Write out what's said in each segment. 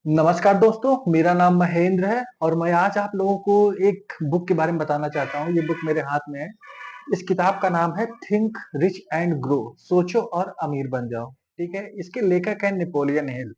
नमस्कार दोस्तों, मेरा नाम महेंद्र है और मैं आज आप लोगों को एक बुक के बारे में बताना चाहता हूँ। ये बुक मेरे हाथ में है। इस किताब का नाम है थिंक रिच एंड ग्रो, सोचो और अमीर बन जाओ। ठीक है? इसके लेखक है नेपोलियन हिल।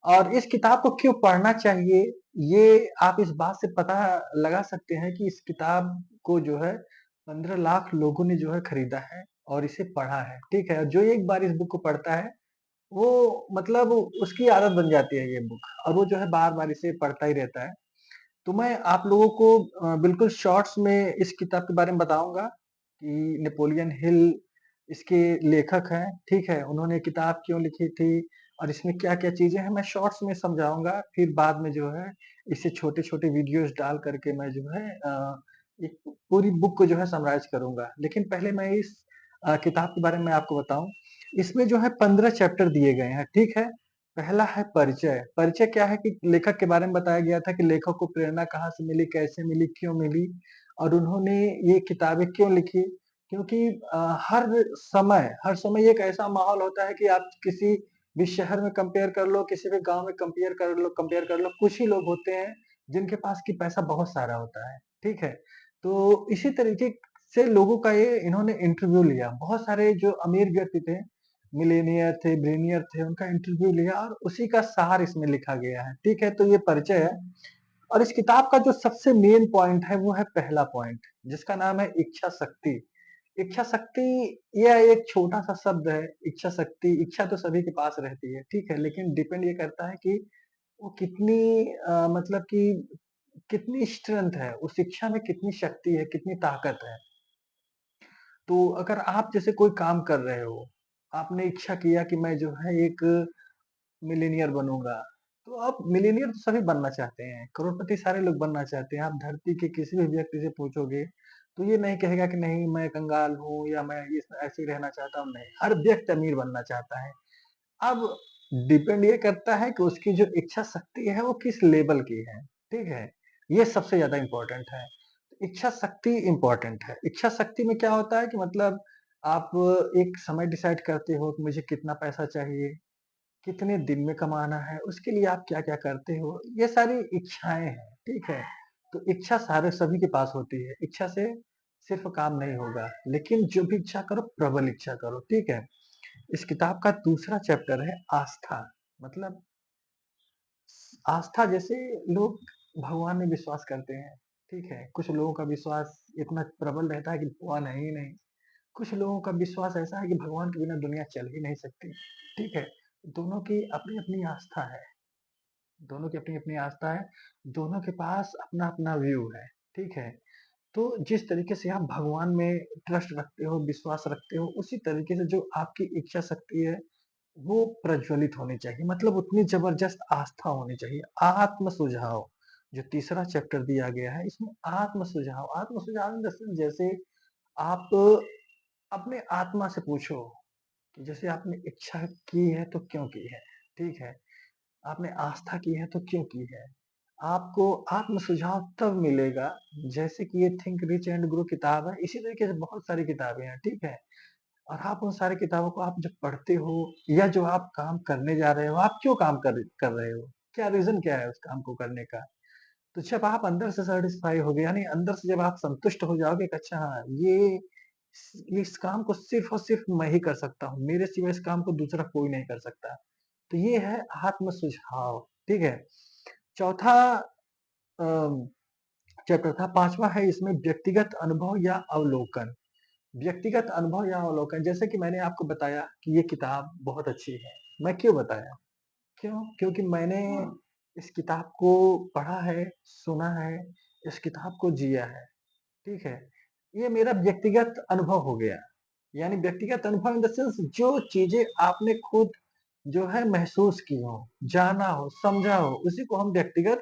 और इस किताब को क्यों पढ़ना चाहिए, ये आप इस बात से पता लगा सकते हैं कि इस किताब को जो है 15 लाख लोगों ने जो है खरीदा है और इसे पढ़ा है। ठीक है? जो एक बार इस बुक को पढ़ता है वो मतलब उसकी आदत बन जाती है ये बुक और वो जो है बार-बार इसे पढ़ता ही रहता है। तो मैं आप लोगों को बिल्कुल शॉर्ट्स में इस किताब के बारे में बताऊँगा कि नेपोलियन हिल इसके लेखक हैं, ठीक है? उन्होंने किताब क्यों लिखी थी और इसमें क्या-क्या चीज़ें हैं, मैं शॉर्ट्स में समझाऊँगा। फिर बाद में जो है इसे छोटे-छोटे वीडियोज़ डाल कर के मैं जो है एक पूरी बुक को जो है समराइज़ करूँगा। लेकिन पहले मैं इस किताब के बारे में आपको बताऊँ। इसमें जो है 15 चैप्टर दिए गए हैं, ठीक है? पहला है परिचय। परिचय क्या है कि लेखक के बारे में बताया गया था कि लेखक को प्रेरणा कहाँ से मिली, कैसे मिली, क्यों मिली और उन्होंने ये किताबें क्यों लिखी। क्योंकि हर समय एक ऐसा माहौल होता है कि आप किसी भी शहर में कंपेयर कर लो, किसी भी गाँव में कंपेयर कर लो, कुछ ही लोग होते हैं जिनके पास कि पैसा बहुत सारा होता है, ठीक है? तो इसी तरीके से लोगों का ये इन्होंने इंटरव्यू लिया। बहुत सारे जो अमीर व्यक्ति थे, मिलेनियर थे, बिलियनियर थे, उनका इंटरव्यू लिया और उसी का सार इसमें लिखा गया है। ठीक है? तो ये परिचय है और इस किताब का जो सबसे मेन पॉइंट है, वो है पहला पॉइंट, जिसका नाम है इच्छा शक्ति। इच्छा शक्ति यह एक छोटा-सा शब्द है, इच्छा शक्ति, इच्छा तो सभी के पास रहती है, ठीक है? लेकिन डिपेंड ये करता है कि वो कितनी मतलब कि कितनी स्ट्रेंथ है, उस इच्छा में कितनी शक्ति है, कितनी ताकत है। तो अगर आप जैसे कोई काम कर रहे हो, आपने इच्छा किया कि मैं जो है एक मिलीनियर बनूँगा, तो आप मिलीनियर तो सभी बनना चाहते हैं, करोड़पति सारे लोग बनना चाहते हैं। आप धरती के किसी भी व्यक्ति से पूछोगे, तो ये नहीं कहेगा कि नहीं मैं कंगाल हूँ या मैं इस ऐसे ही रहना चाहता हूँ, नहीं। हर व्यक्ति अमीर बनना चाहता है। अब डिपेंड ये करता है कि उसकी जो इच्छा शक्ति है वो किस लेवल की है, ठीक है? ये सबसे ज़्यादा इम्पोर्टेंट है। इच्छा शक्ति इम्पोर्टेंट है। इच्छा शक्ति में क्या होता है कि मतलब आप एक समय डिसाइड करते हो कि मुझे कितना पैसा चाहिए, कितने दिन में कमाना है, उसके लिए आप क्या-क्या करते हो, ये सारी इच्छाएँ हैं, ठीक है? तो इच्छा सारे सभी के पास होती है। इच्छा से सिर्फ़ काम नहीं होगा, लेकिन जो भी इच्छा करो प्रबल इच्छा करो, ठीक है? इस किताब का दूसरा चैप्टर है आस्था। मतलब आस्था जैसे लोग भगवान में विश्वास करते हैं, ठीक है? कुछ लोगों का विश्वास इतना प्रबल रहता है कि भगवान है ही नहीं। कुछ लोगों का विश्वास ऐसा है कि भगवान के बिना दुनिया चल ही नहीं सकती, ठीक है? दोनों की अपनी-अपनी आस्था है। दोनों की अपनी-अपनी आस्था है, दोनों के पास अपना-अपना व्यू है, ठीक है? तो जिस तरीके से आप भगवान में ट्रस्ट रखते हो, विश्वास रखते हो, उसी तरीके से जो आपकी इच्छा शक्ति है, वो प्रज्वलित होनी चाहिए, मतलब उतनी ज़बरदस्त आस्था होनी चाहिए। आत्म सुझाव, जो तीसरा चैप्टर दिया गया है, इसमें आत्म सुझाव इन द सेंस जैसे आप अपने आत्मा से पूछो कि जैसे आपने इच्छा की है तो क्यों की है, ठीक है? आपने आस्था की है तो क्यों की है? आपको आत्म सुझाव तब मिलेगा जैसे कि ये थिंक रिच एंड ग्रो किताब है, इसी तरीके से बहुत सारी किताबें हैं, ठीक है? और आप उन सारी किताबों को आप जब पढ़ते हो या जो आप काम करने जा रहे हो, आप क्यों काम कर रहे हो? क्या रीज़न क्या है उस काम को करने का? तो जब आप अंदर से सैटिस्फाई होगे यानी अंदर से जब आप संतुष्ट हो जाओगे कि अच्छा हाँ, ये इस काम को सिर्फ़ और सिर्फ़ मैं ही कर सकता हूँ, मेरे सिवा इस काम को दूसरा कोई नहीं कर सकता। तो ये है आत्म सुझाव, ठीक है? चौथा अ, चैप्टर था, 5वां है इसमें व्यक्तिगत अनुभव या अवलोकन। व्यक्तिगत अनुभव या अवलोकन, जैसे कि मैंने आपको बताया कि ये किताब बहुत अच्छी है। मैं क्यों बताया? क्यों? क्योंकि मैंने इस किताब को पढ़ा है, सुना है, इस किताब को जिया है, ठीक है? ये मेरा व्यक्तिगत अनुभव हो गया। यानी व्यक्तिगत अनुभव इन द सेंस जो चीज़ें आपने खुद जो है महसूस की हो, जाना हो, समझा हो, उसी को हम व्यक्तिगत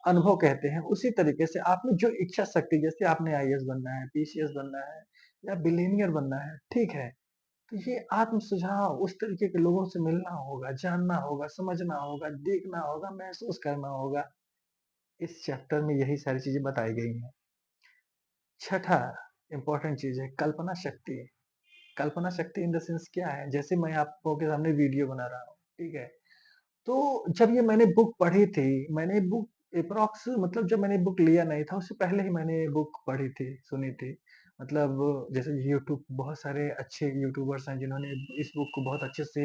अनुभव कहते हैं। उसी तरीके से आपने जो इच्छा शक्ति जैसे आपने आईएएस बनना है, पीसीएस बनना है या बिलियनियर बनना है, ठीक है? तो ये आत्म सुझाव उस तरीके के लोगों से मिलना होगा, जानना होगा, समझना होगा, देखना होगा, महसूस करना होगा। इस चैप्टर में यही सारी चीज़ें बताई गई हैं। छठा इम्पोर्टेंट चीज़ है कल्पना शक्ति। कल्पना शक्ति इन द सेंस क्या है? जैसे मैं आप लोगों के सामने वीडियो बना रहा हूँ, ठीक है? तो जब ये मैंने बुक पढ़ी थी, मैंने बुक एप्रॉक्स मतलब जब मैंने बुक लिया नहीं था, उससे पहले ही मैंने बुक पढ़ी थी, सुनी थी। मतलब जैसे यूट्यूब बहुत सारे अच्छे यूट्यूबर्स हैं जिन्होंने इस बुक को बहुत अच्छे से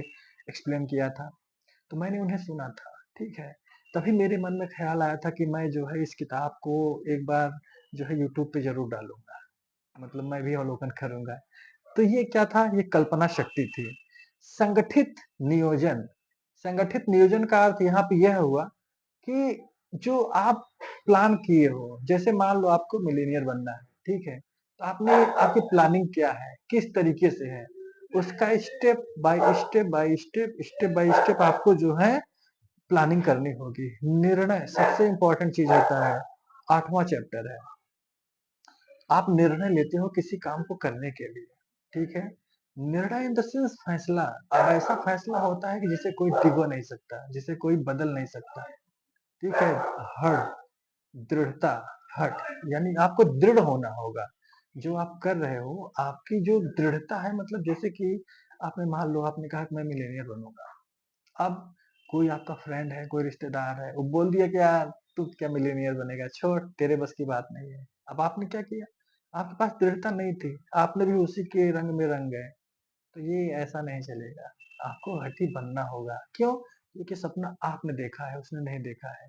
एक्सप्लेन किया था, तो मैंने उन्हें सुना था, ठीक है? तभी मेरे मन में ख़्याल आया था कि मैं जो है इस किताब को एक बार जो है यूट्यूब पे ज़रूर डालूँगा, मतलब मैं भी अवलोकन करूँगा। तो ये क्या था? ये कल्पना शक्ति थी। संगठित नियोजन, संगठित नियोजन का अर्थ यहाँ पे यह हुआ कि जो आप प्लान किए हो, जैसे मान लो आपको मिलियनेयर बनना है, ठीक है? तो आपने आपकी प्लानिंग क्या है? किस तरीके से है? उसका स्टेप बाय स्टेप आपको जो है प्लानिंग करनी होगी। निर्णय सबसे इम्पोर्टेंट चीज़ होता है, 8वां चैप्टर है। आप निर्णय लेते हो किसी काम को करने के लिए, ठीक है? निर्णय इन द सेंस फैसला। अब ऐसा फैसला होता है कि जिसे कोई डिगो नहीं सकता, जिसे कोई बदल नहीं सकता, ठीक है? हठ, दृढ़ता, हठ यानी आपको दृढ़ होना होगा। जो आप कर रहे हो, आपकी जो दृढ़ता है मतलब जैसे कि आपने मान लो आपने कहा कि मैं मिलियनेयर बनूँगा। अब कोई आपका फ्रेंड है, कोई रिश्तेदार है, वो बोल दिया कि यार तू क्या मिलियनेयर बनेगा, छोड़ तेरे बस की बात नहीं है। अब आपने क्या किया? आपके पास दृढ़ता नहीं थी, आपने भी उसी के रंग में रंग गए। तो ये ऐसा नहीं चलेगा, आपको हठी बनना होगा। क्यों? क्योंकि सपना आपने देखा है, उसने नहीं देखा है।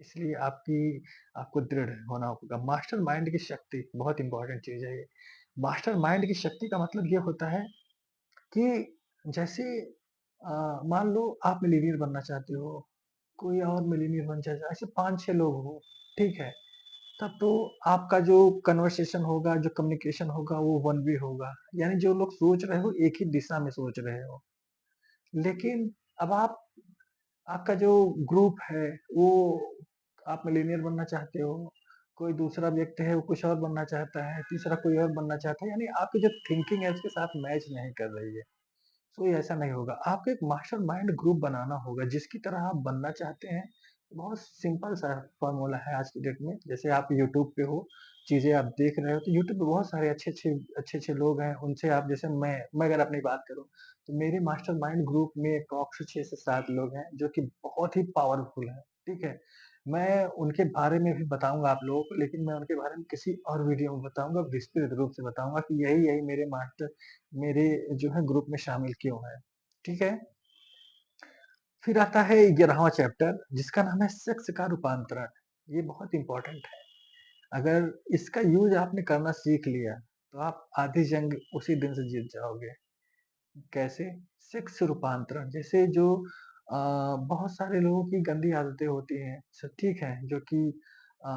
इसलिए आपको दृढ़ होना होगा। मास्टरमाइंड की शक्ति बहुत इम्पोर्टेंट चीज़ है ये। मास्टरमाइंड की शक्ति का मतलब ये होता है कि जैसे मान लो आप मिलीनियर बनना चाहते हो, कोई और मिलीनियर बनना चाहता है, ऐसे 5-6 लोग हो, ठीक है? तब तो आपका जो कन्वर्सेशन होगा, जो कम्युनिकेशन होगा वो वन वे होगा। यानी जो लोग सोच रहे हो एक ही दिशा में सोच रहे हो। लेकिन अब आपका जो ग्रुप है वो आप मिलीनियर बनना चाहते हो, कोई दूसरा व्यक्ति है वो कुछ और बनना चाहता है, तीसरा कोई और बनना चाहता है, यानी आपकी जो थिंकिंग है उसके साथ मैच नहीं कर रही है। तो ये ऐसा नहीं होगा। आपको एक मास्टरमाइंड ग्रुप बनाना होगा जिसकी तरह आप बनना चाहते हैं। बहुत सिंपल सा फ़ॉर्मूला है आज की डेट में। जैसे आप यूट्यूब पे हो, चीज़ें आप देख रहे हो तो यूट्यूब पे बहुत सारे अच्छे-अच्छे लोग हैं। उनसे आप जैसे मैं अगर अपनी बात करूँ, तो मेरे मास्टरमाइंड ग्रुप में अप्रॉक्स 6 से 7 लोग हैं जो कि बहुत ही पावरफुल हैं, ठीक है? मैं उनके बारे में भी बताऊँगा आप लोगों को, लेकिन मैं उनके बारे में किसी और वीडियो में बताऊँगा, विस्तृत रूप से बताऊँगा कि यही-यही मेरे जो है ग्रुप में शामिल क्यों है, ठीक है? फिर आता है 11वां चैप्टर जिसका नाम है सेक्स का रूपांतरण। ये बहुत इम्पोर्टेंट है। अगर इसका यूज़ आपने करना सीख लिया, तो आप आधी जंग उसी दिन से जीत जाओगे। कैसे? सेक्स रूपांतरण जैसे जो बहुत सारे लोगों की गंदी आदतें होती हैं, ठीक है? जो कि अ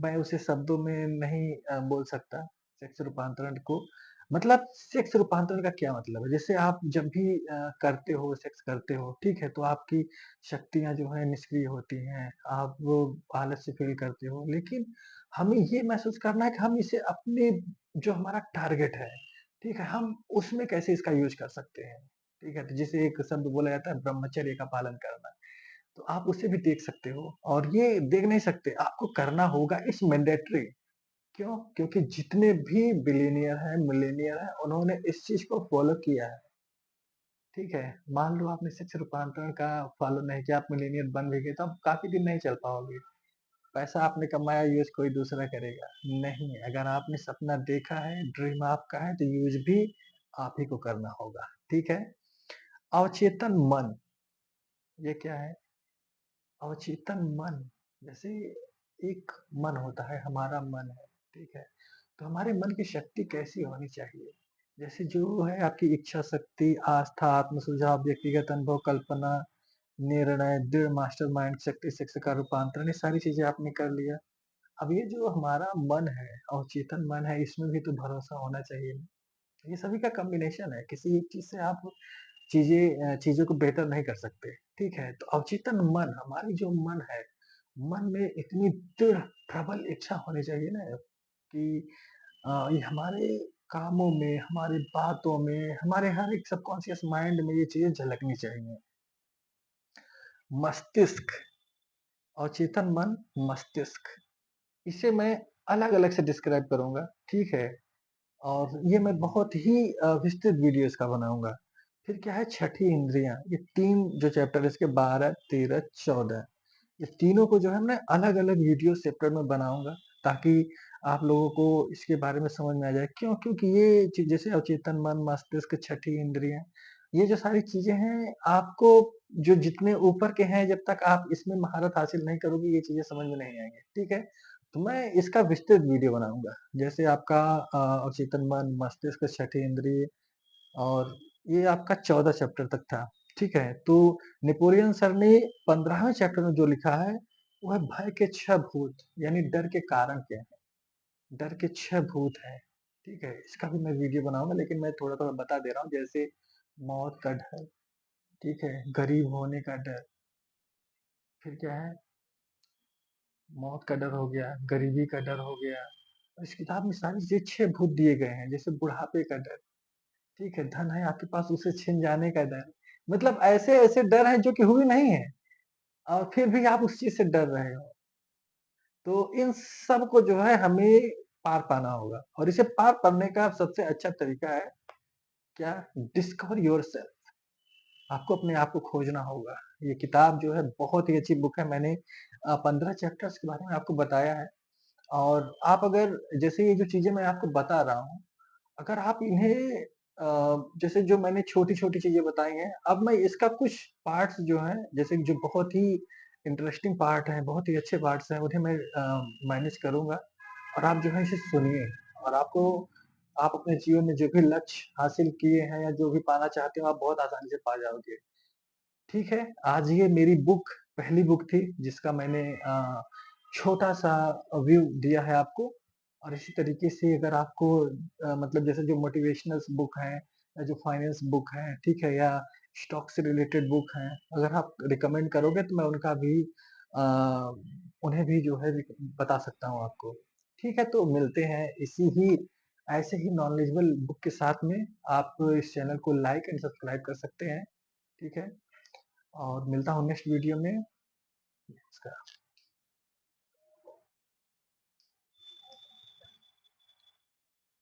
मैं उसे शब्दों में नहीं बोल सकता सेक्स रूपांतरण को। मतलब सेक्स रूपांतरण का क्या मतलब है? जैसे आप जब भी करते हो, सेक्स करते हो, ठीक है? तो आपकी शक्तियाँ जो हैं निष्क्रिय होती हैं, आप वो आलस्य फ़ील करते हो। लेकिन हमें ये महसूस करना है कि हम इसे अपने जो हमारा टारगेट है, ठीक है? हम उसमें कैसे इसका यूज़ कर सकते हैं, ठीक है? तो जैसे एक शब्द बोला जाता है ब्रह्मचर्य का पालन करना। तो आप उसे भी देख सकते हो और ये देख नहीं सकते, आपको करना होगा इट्स मैंडेटरी। क्यों? क्योंकि जितने भी बिलियनियर हैं, मिलियनियर हैं, उन्होंने इस चीज़ को फ़ॉलो किया है, ठीक है? मान लो आपने सेक्स रूपांतरण का फ़ॉलो नहीं किया, आप मिलियनियर बन भी गए, तो आप काफ़ी दिन नहीं चल पाओगे। पैसा आपने कमाया, यूज़ कोई दूसरा करेगा। नहीं, अगर आपने सपना देखा है, ड्रीम आपका है, तो यूज़ भी आप ही को करना होगा, ठीक है? अवचेतन मन, ये क्या है? अवचेतन मन, जैसे एक मन होता है, हमारा मन है, ठीक है? तो हमारे मन की शक्ति कैसी होनी चाहिए? जैसे जो है आपकी इच्छा शक्ति, आस्था, आत्म सुझाव, व्यक्तिगत अनुभव, कल्पना, निर्णय, दृढ़ मास्टरमाइंड शक्ति, शिक्षा का रूपांतरण, ये सारी चीज़ें आपने कर लिया। अब ये जो हमारा मन है, अवचेतन मन है, इसमें भी तो भरोसा होना चाहिए। ये सभी का कॉम्बिनेशन है, किसी एक चीज़ से आप चीज़ों को बेहतर नहीं कर सकते, ठीक है? तो अवचेतन मन, हमारी जो मन है, मन में इतनी दृढ़ प्रबल इच्छा होनी चाहिए ना कि ये हमारे कामों में, हमारी बातों में, हमारे हर एक सबकॉन्शियस माइंड में ये चीज़ें झलकनी चाहिए। मस्तिष्क, अवचेतन मन, मस्तिष्क, इसे मैं अलग-अलग से डिस्क्राइब करूँगा, ठीक है? और ये मैं बहुत ही विस्तृत वीडियो इसका बनाऊँगा। फिर क्या है छठी इंद्रियाँ, ये 3 जो चैप्टर है इसके 12, 13, 14 ये तीनों को जो है मैं अलग-अलग वीडियो सेपरेट में बनाऊँगा ताकि आप लोगों को इसके बारे में समझ में आ जाए। क्यों? क्योंकि ये चीज़ जैसे अवचेतन मन, मस्तिष्क, छठी इंद्रियाँ, ये जो सारी चीज़ें हैं आपको जो जितने ऊपर के हैं जब तक आप इसमें महारत हासिल नहीं करोगे ये चीज़ें समझ में नहीं आएँगी, ठीक है? तो मैं इसका विस्तृत वीडियो बनाऊँगा। जैसे आपका अवचेतन मन, मस्तिष्क, छठी इंद्रिय और ये आपका 14 चैप्टर तक था, ठीक है? तो नेपोलियन सर ने 15वें चैप्टर में जो लिखा है, वो है भय के 6 भूत, यानी डर के कारण क्या हैं? डर के 6 भूत हैं, ठीक है? इसका भी मैं वीडियो बनाऊँगा लेकिन मैं थोड़ा-थोड़ा बता दे रहा हूँ जैसे मौत का डर, ठीक है? गरीब होने का डर, फिर क्या है? मौत का डर हो गया, गरीबी का डर हो गया। इस किताब में सारी ये 6 भूत दिए गए हैं, जैसे बुढ़ापे का डर, ठीक है? धन है आपके पास उसे छिन जाने का डर, मतलब ऐसे-ऐसे डर हैं जो कि हुए नहीं हैं और फिर भी आप उस चीज़ से डर रहे हो। तो इन सब को जो है हमें पार पाना होगा और इसे पार पाने का सबसे अच्छा तरीका है क्या? डिस्कवर योरसेल्फ आपको अपने आप को खोजना होगा। ये किताब जो है बहुत ही अच्छी बुक है। मैंने 15 चैप्टर्स के बारे में आपको बताया है और आप अगर जैसे ये जो चीज़ें मैं आपको बता रहा हूँ अगर आप इन्हें जैसे जो मैंने छोटी-छोटी चीज़ें बताई हैं, अब मैं इसका कुछ पार्ट्स जो हैं, जैसे जो बहुत ही इंटरेस्टिंग पार्ट हैं, बहुत ही अच्छे पार्ट्स हैं, उन्हें मैं मैनेज करूँगा और आप जो है इसे सुनिए और आप अपने जीवन में जो भी लक्ष्य हासिल किए हैं या जो भी पाना चाहते हो, आप बहुत आसानी से पा जाओगे। ठीक है, आज ये मेरी बुक पहली बुक थी जिसका मैंने छोटा-सा व्यू दिया है आपको और इसी तरीके से अगर आपको मतलब जैसे जो मोटिवेशनल्स बुक हैं या जो फाइनेंस बुक हैं, ठीक है? या स्टॉक से रिलेटेड बुक हैं, अगर आप रिकमेंड करोगे तो मैं उनका भी उन्हें भी जो है बता सकता हूँ आपको। ठीक है, तो मिलते हैं इसी ही ऐसे ही नॉलेजेबल बुक के साथ में आप इस चैनल को लाइक एंड सब्सक्राइब कर सकते हैं, ठीक है? और मिलता हूँ नेक्स्ट वीडियो में। नमस्कार।